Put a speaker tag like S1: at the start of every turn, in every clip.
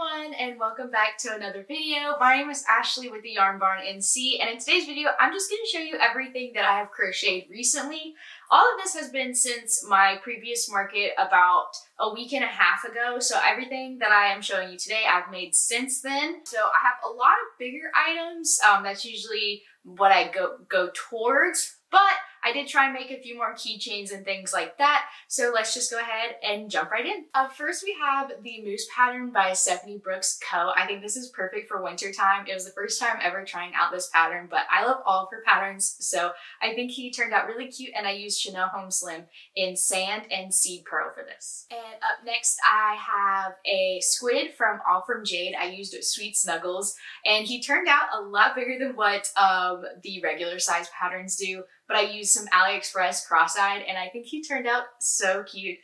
S1: everyone, and welcome back to another video. My name is Ashley with the Yarn Barn NC, and in today's video I'm just going to show you everything that I have crocheted recently. All of this has been since my previous market about a week and a half ago, so everything that I am showing you today I've made since then. So I have a lot of bigger items. That's usually what I go towards, but I did try and make a few more keychains and things like that, so let's just go ahead and jump right in. Up first we have the Mousse pattern by Stephanie Brooks Co. I think this is perfect for winter time. It was the first time ever trying out this pattern, but I love all of her patterns, so I think he turned out really cute, and I used Chanel Home Slim in Sand and Seed Pearl for this. And up next I have a Squid from All From Jade. I used Sweet Snuggles, and he turned out a lot bigger than what the regular size patterns do, but I used some AliExpress cross-eyed, and I think he turned out so cute.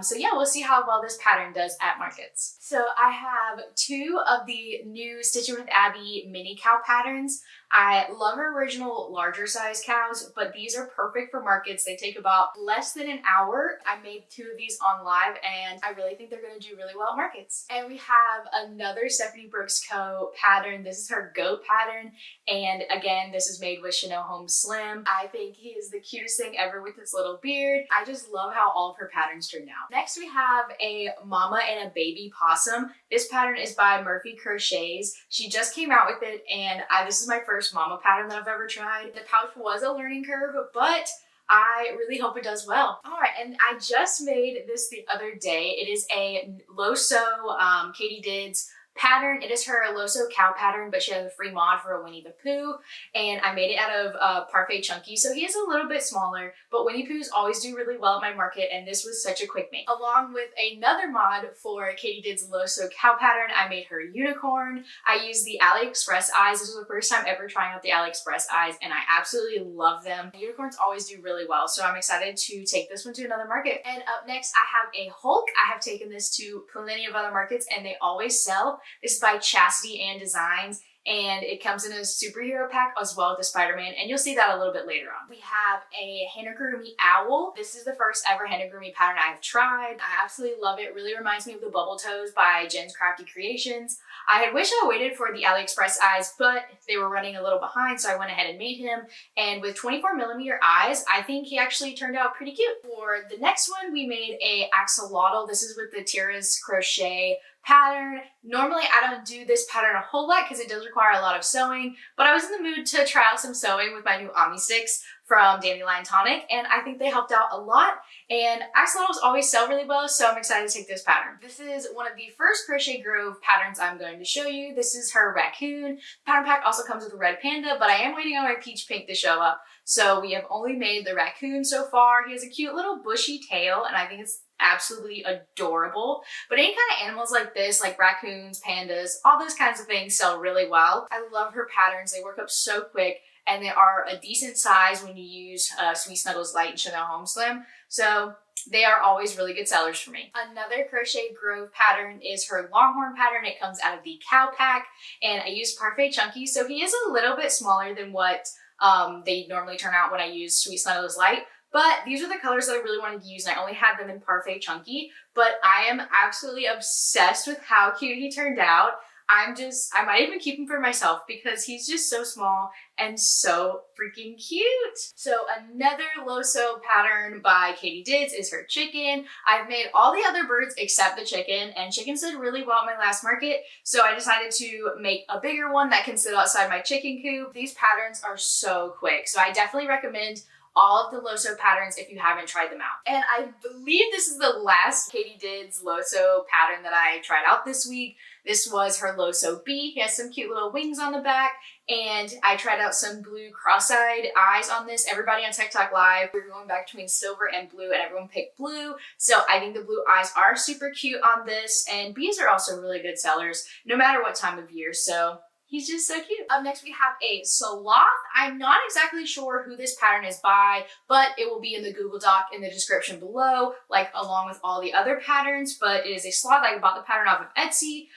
S1: So yeah, we'll see how well this pattern does at markets. So I have two of the new Stitching with Abby mini cow patterns. I love her original larger size cows, but these are perfect for markets. They take about less than an hour. I made two of these on live, and I really think they're going to do really well at markets. And we have another Stephanie Brooks Co. pattern. This is her goat pattern, and again, this is made with Chanel Home Slim. I think he is the cutest thing ever with his little beard. I just love how all of her patterns turned out. Next, we have a mama and a baby possum. This pattern is by Murphy Crochets. She just came out with it, and this is my first mama pattern that I've ever tried. The pouch was a learning curve, but I really hope it does well. All right, and I just made this the other day. It is a Loso Katie's pattern. It is her Loso cow pattern, but she has a free mod for a Winnie the Pooh, and I made it out of Parfait Chunky, so he is a little bit smaller, but Winnie Poohs always do really well at my market, and this was such a quick make. Along with another mod for Katie's Loso cow pattern, I made her unicorn. I used the AliExpress eyes. This was the first time ever trying out the AliExpress eyes, and I absolutely love them. Unicorns always do really well, so I'm excited to take this one to another market. And up next, I have a Hulk. I have taken this to plenty of other markets, and they always sell. This is by Chastity and Designs, and it comes in a superhero pack as well as the SpiderMan, and you'll see that a little bit later on. We have a Hani Owl. This is the first ever Hani pattern I have tried. I absolutely love it. It really reminds me of the Bubble Toes by Jen's Crafty Creations. I had wished I waited for the AliExpress eyes, but they were running a little behind, so I went ahead and made him. And with 24mm eyes, I think he actually turned out pretty cute. For the next one, we made a Axolotl. This is with the Tira's Crochet pattern. Normally I don't do this pattern a whole lot because it does require a lot of sewing, but I was in the mood to try out some sewing with my new Omni sticks from Dandelion Tonic, and I think they helped out a lot, and axolotls always sell really well, so I'm excited to take this pattern. This is one of the first Crochet Grove patterns I'm going to show you. This is her Raccoon. The pattern pack also comes with a red panda, but I am waiting on my peach pink to show up, so we have only made the Raccoon so far. He has a cute little bushy tail, and I think it's absolutely adorable. But any kind of animals like this, like raccoons, pandas, all those kinds of things sell really well. I love her patterns. They work up so quick, and they are a decent size when you use Sweet Snuggles Light and Chanel Home Slim. So they are always really good sellers for me. Another Crochet Grove pattern is her Longhorn pattern. It comes out of the cow pack, and I used Parfait Chunky, so he is a little bit smaller than what they normally turn out when I use Sweet Snuggles Light. But these are the colors that I really wanted to use, and I only had them in Parfait Chunky, but I am absolutely obsessed with how cute he turned out. I might even keep him for myself because he's just so small and so freaking cute. So another Loso pattern by Katie's is her chicken. I've made all the other birds except the chicken, and chickens did really well at my last market, so I decided to make a bigger one that can sit outside my chicken coop. These patterns are so quick, so I definitely recommend all of the Loso patterns if you haven't tried them out. And I believe this is the last Katie's Loso pattern that I tried out this week. This was her Loso Bee. He has some cute little wings on the back, and I tried out some blue cross-eyed eyes on this. Everybody on TikTok Live, we were going back between silver and blue, and everyone picked blue. So I think the blue eyes are super cute on this, and bees are also really good sellers no matter what time of year. So He's just so cute. Up next, we have a Sloth. I'm not exactly sure who this pattern is by, but it will be in the Google Doc in the description below, like along with all the other patterns, but it is a Sloth. I bought the pattern off of Etsy.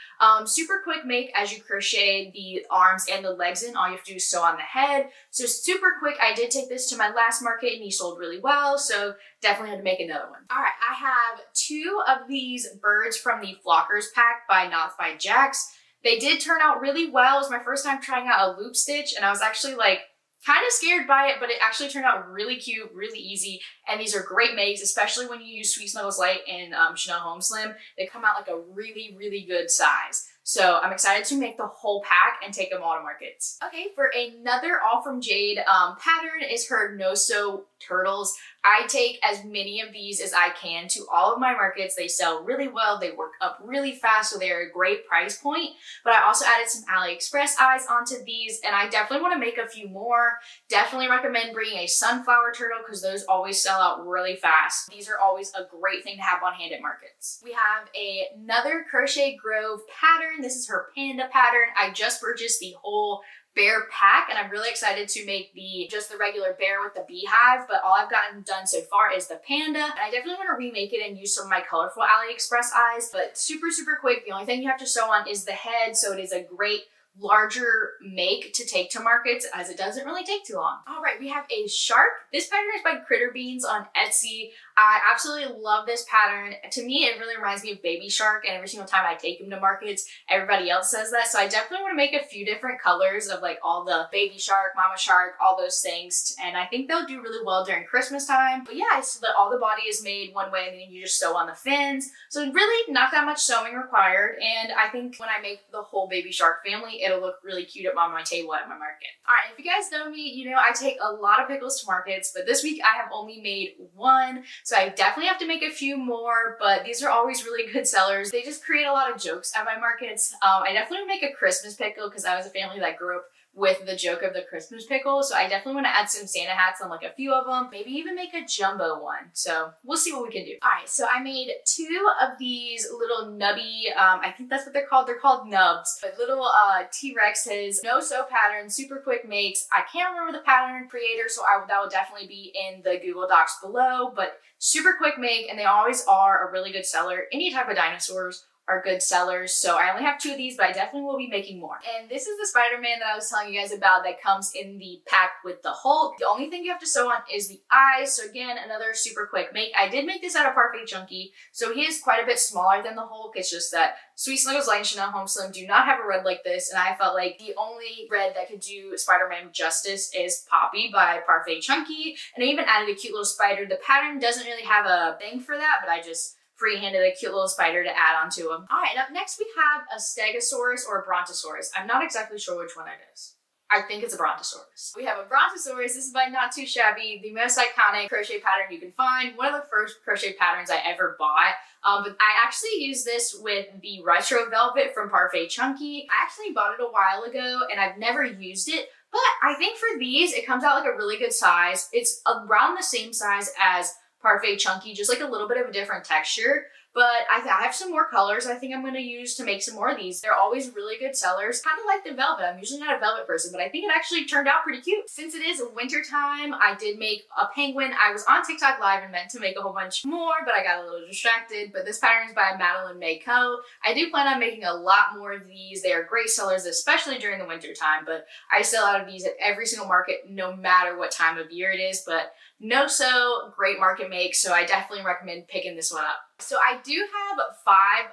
S1: Super quick make as you crochet the arms and the legs in. All you have to do is sew on the head. So super quick. I did take this to my last market and he sold really well, so definitely had to make another one. All right, I have 2 of these birds from the Flockers pack by Knots by Jax. They did turn out really well. It was my first time trying out a loop stitch, and I was actually like kind of scared by it, but it actually turned out really cute, really easy. And these are great makes, especially when you use Sweet Snuggles Light and Chanel Home Slim. They come out like a really, really good size. So I'm excited to make the whole pack and take them all to markets. Okay, for another All From Jade pattern is her Noodle Turtles. I take as many of these as I can to all of my markets. They sell really well. They work up really fast, so they're a great price point. But I also added some AliExpress eyes onto these, and I definitely want to make a few more. Definitely recommend bringing a sunflower turtle because those always sell out really fast. These are always a great thing to have on hand at markets. We have another Crochet Grove pattern. This is her Panda pattern. I just purchased the whole bear pack, and I'm really excited to make just the regular bear with the beehive, but all I've gotten done so far is the panda, and I definitely want to remake it and use some of my colorful AliExpress eyes, but super, super quick. The only thing you have to sew on is the head, so it is a great larger make to take to markets as it doesn't really take too long. All right, we have a shark. This pattern is by Critter Beans on Etsy. I absolutely love this pattern. To me, it really reminds me of Baby Shark, and every single time I take him to markets, everybody else says that. So I definitely want to make a few different colors of like all the Baby Shark, Mama Shark, all those things. And I think they'll do really well during Christmas time. But yeah, so all the body is made one way and then you just sew on the fins. So really not that much sewing required. And I think when I make the whole Baby Shark family, it'll look really cute on my table at my market. All right, if you guys know me, you know I take a lot of pickles to markets, but this week I have only made one. So I definitely have to make a few more, but these are always really good sellers. They just create a lot of jokes at my markets. I definitely make a Christmas pickle because I was a family that grew up with the joke of the Christmas pickle. So I definitely want to add some Santa hats on like a few of them, maybe even make a jumbo one. So we'll see what we can do. All right, so I made 2 of these little nubby, I think that's what they're called. They're called Nubs, but little T-Rexes, no sew pattern, super quick makes. I can't remember the pattern creator, so that will definitely be in the Google Docs below, but super quick make, and they always are a really good seller. Any type of dinosaurs are good sellers. So I only have 2 of these, but I definitely will be making more. And this is the SpiderMan that I was telling you guys about that comes in the pack with the Hulk. The only thing you have to sew on is the eyes. So again, another super quick make. I did make this out of Parfait Chunky, so he is quite a bit smaller than the Hulk. It's just that Sweet Snuggles Light and Chanel Home Slim do not have a red like this, and I felt like the only red that could do SpiderMan justice is Poppy by Parfait Chunky, and I even added a cute little spider. The pattern doesn't really have a thing for that, but I just free-handed a cute little spider to add onto them. All right, up next we have a Stegosaurus or a Brontosaurus. I'm not exactly sure which one it is. I think it's a Brontosaurus. We have a Brontosaurus. This is by Not Too Shabby, the most iconic crochet pattern you can find. One of the first crochet patterns I ever bought. But I actually used this with the Retro Velvet from Parfait Chunky. I actually bought it a while ago and I've never used it, but I think for these, it comes out like a really good size. It's around the same size as Parfait Chunky, just like a little bit of a different texture. But I have some more colors I think I'm going to use to make some more of these. They're always really good sellers. Kind of like the velvet. I'm usually not a velvet person, but I think it actually turned out pretty cute. Since it is winter time, I did make a penguin. I was on TikTok Live and meant to make a whole bunch more, but I got a little distracted. But this pattern is by Madeline May Co. I do plan on making a lot more of these. They are great sellers, especially during the winter time, but I sell out of these at every single market, no matter what time of year it is. But no sew, great market make, so I definitely recommend picking this one up. So I do have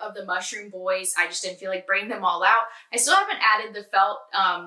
S1: 5 of the mushroom boys. I just didn't feel like bringing them all out. I still haven't added the felt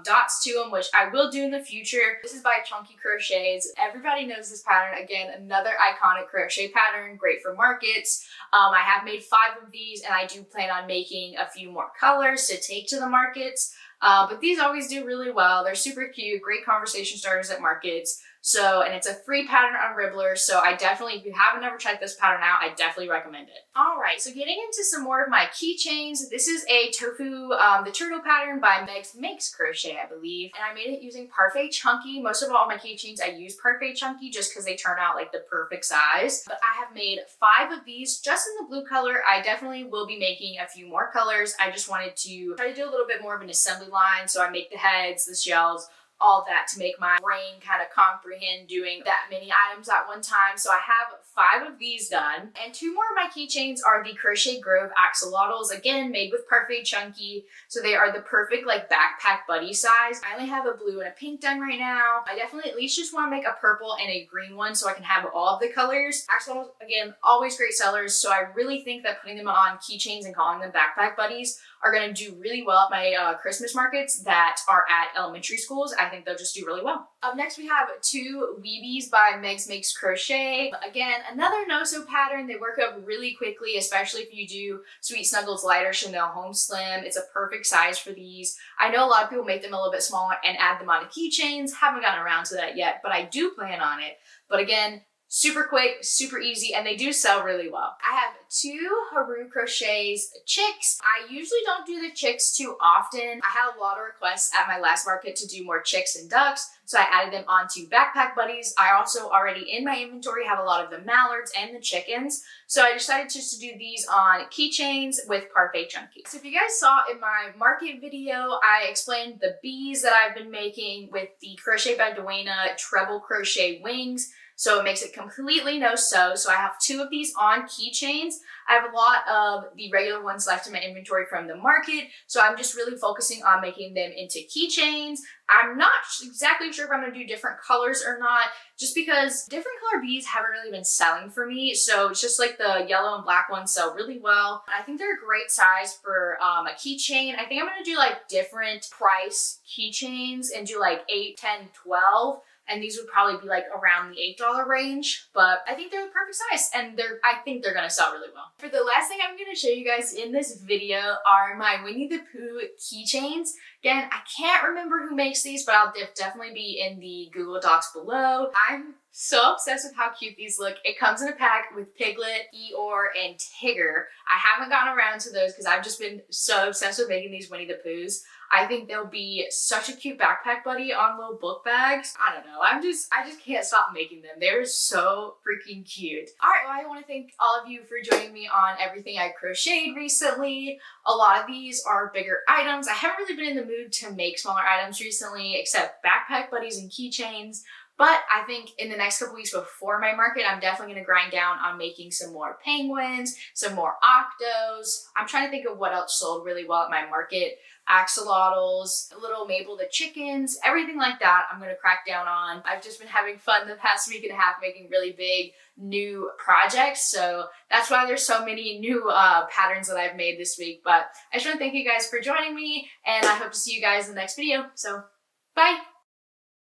S1: dots to them, which I will do in the future. This is by Chunky Crochets. Everybody knows this pattern. Again, another iconic crochet pattern, great for markets. I have made 5 of these, and I do plan on making a few more colors to take to the markets. But these always do really well. They're super cute, great conversation starters at markets. So, and it's a free pattern on Ribbler. So I definitely, if you haven't ever checked this pattern out, I definitely recommend it. All right, so getting into some more of my keychains. This is a tofu, the turtle pattern by Meg's Makes Crochet, I believe. And I made it using Parfait Chunky. Most of all my keychains, I use Parfait Chunky just because they turn out like the perfect size. But I have made 5 of these just in the blue color. I definitely will be making a few more colors. I just wanted to try to do a little bit more of an assembly line. So I make the heads, the shells, all that to make my brain kind of comprehend doing that many items at one time. So I have 5 of these done. And 2 more of my keychains are the Crochet Grove Axolotls, again, made with Parfait Chunky. So they are the perfect like backpack buddy size. I only have a blue and a pink done right now. I definitely at least just want to make a purple and a green one so I can have all of the colors. Axolotls, again, always great sellers. So I really think that putting them on keychains and calling them backpack buddies are going to do really well at my Christmas markets that are at elementary schools. I think they'll just do really well. Up next we have 2 Weebies by Meg's Makes Crochet. Again, another no-sew pattern. They work up really quickly, especially if you do Sweet Snuggles Light or Chanel Home Slim. It's a perfect size for these. I know a lot of people make them a little bit smaller and add them onto keychains. Haven't gotten around to that yet, but I do plan on it. But again, super quick, super easy, and they do sell really well. I have 2 Haru Crochets chicks. I usually don't do the chicks too often. I had a lot of requests at my last market to do more chicks and ducks, so I added them onto backpack buddies. I also already in my inventory have a lot of the mallards and the chickens, so I decided just to do these on keychains with Parfait Chunky. So if you guys saw in my market video, I explained the bees that I've been making with the Crochet by Duena treble crochet wings. So it makes it completely no-sew. So I have 2 of these on keychains. I have a lot of the regular ones left in my inventory from the market. So I'm just really focusing on making them into keychains. I'm not exactly sure if I'm going to do different colors or not, just because different color beads haven't really been selling for me. So it's just like the yellow and black ones sell really well. I think they're a great size for a keychain. I think I'm going to do like different price keychains and do like 8, 10, 12. And these would probably be like around the $8 range, but I think they're the perfect size and I think they're gonna sell really well. For the last thing I'm gonna show you guys in this video are my Winnie the Pooh keychains. Again, I can't remember who makes these, but I'll definitely be in the Google Docs below. I'm so obsessed with how cute these look. It comes in a pack with Piglet, Eeyore, and Tigger. I haven't gotten around to those because I've just been so obsessed with making these Winnie the Poohs. I think they'll be such a cute backpack buddy on little book bags. I don't know. I just can't stop making them. They're so freaking cute. All right, well, I want to thank all of you for joining me on everything I crocheted recently. A lot of these are bigger items. I haven't really been in the mood to make smaller items recently, except backpack buddies and keychains. But I think in the next couple weeks before my market, I'm definitely going to grind down on making some more penguins, some more octos. I'm trying to think of what else sold really well at my market. Axolotls, little Mabel the chickens, everything like that I'm going to crack down on. I've just been having fun the past week and a half making really big new projects. So that's why there's so many new patterns that I've made this week. But I just want to thank you guys for joining me and I hope to see you guys in the next video. So bye!